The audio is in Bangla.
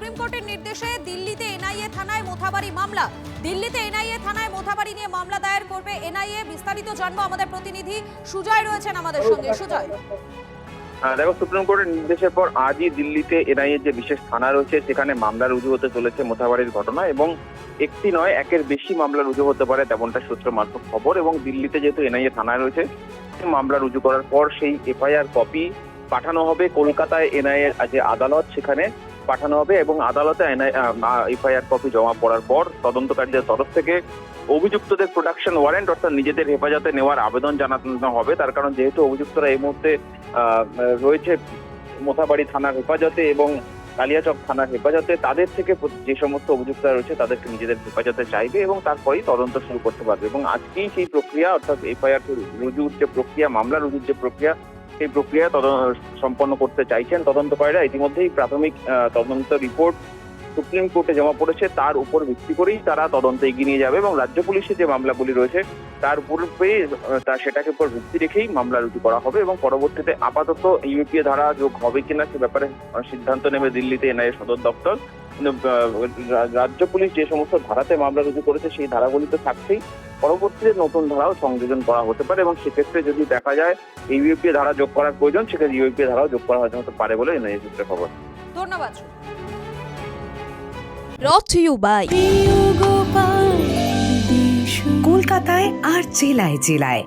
সুপ্রিম কোর্টের নির্দেশে দিল্লিতে এনআইএ থানায় মোথাবাড়ি মামলা। দিল্লিতে এনআইএ থানায় মোথাবাড়ি নিয়ে মামলা দায়ের করবে এনআইএ। বিস্তারিত জানবো, আমাদের প্রতিনিধি সুজয় রয়েছেন আমাদের সঙ্গে। সুজয়, দেখো, সুপ্রিম কোর্টের নির্দেশের পর আজই দিল্লিতে এনআইএ যে বিশেষ থানা রয়েছে সেখানে মামলা রুজু হতে চলেছে মোথাবাড়ির ঘটনা, এবং একটি নয় একের বেশি মামলা রুজু হতে পারে তেমনটা সূত্র মারফত খবর। এবং দিল্লিতে যেহেতু এনআইএ থানা রয়েছে, মামলা রুজু করার পর সেই এফআইআর কপি পাঠানো হবে কলকাতায় এনআইএ যে আদালত সেখানে পাঠানো হবে, এবং আদালতে এফআইআর কপি জমা পড়ার পর তদন্তকারীদের তরফ থেকে অভিযুক্তদের প্রোডাকশন ওয়ারেন্ট অর্থাৎ নিজেদের হেফাজতে নেওয়ার আবেদন জানানো হবে। তার কারণ যেহেতু অভিযুক্তরা এই মুহূর্তে রয়েছে মোথাবাড়ি থানার হেফাজতে এবং কালিয়াচক থানার হেফাজতে, তাদের থেকে যে সমস্ত অভিযুক্তরা রয়েছে তাদেরকে নিজেদের হেফাজতে চাইবে এবং তারপরেই তদন্ত শুরু করতে পারবে। এবং আজকেই সেই প্রক্রিয়া অর্থাৎ এফআইআর রুজুর যে প্রক্রিয়া, মামলা রুজুর যে প্রক্রিয়া, সেই প্রক্রিয়া সম্পন্ন করতে চাইছেন তদন্তকারীরা। ইতিমধ্যেই প্রাথমিক তদন্ত রিপোর্ট সুপ্রিম কোর্টে জমা পড়েছে, তার উপর ভিত্তি করেই তারা তদন্ত এগিয়ে নিয়ে যাবে এবং রাজ্য পুলিশের যে মামলাগুলি রয়েছে তার পূর্বে সেটাকে উপর ভিত্তি রেখেই মামলা রুজু করা হবে এবং পরবর্তীতে আপাতত ইউপিএ ধারা যোগ হবে কিনা সে ব্যাপারে সিদ্ধান্ত নেবে দিল্লিতে এনআইএ সদর দপ্তর। রাজ্য পুলিশ যে সমস্ত ধারাতে মামলা রুজু করেছে সেই ধারাগুলিতে থাকছেই, পরবর্তীতে নতুন ধারাও সংযোজন করা হতে পারে এবং সেক্ষেত্রে যদি দেখা যায় ইউপিএ ধারা যোগ করার প্রয়োজন, সেক্ষেত্রে ইউপিএ ধারাও যোগ করা হতে পারে বলে এনআইএ সূত্রে খবর। ধন্যবাদ। Brought to you by কলকাতায় আর জেলায় জেলায়।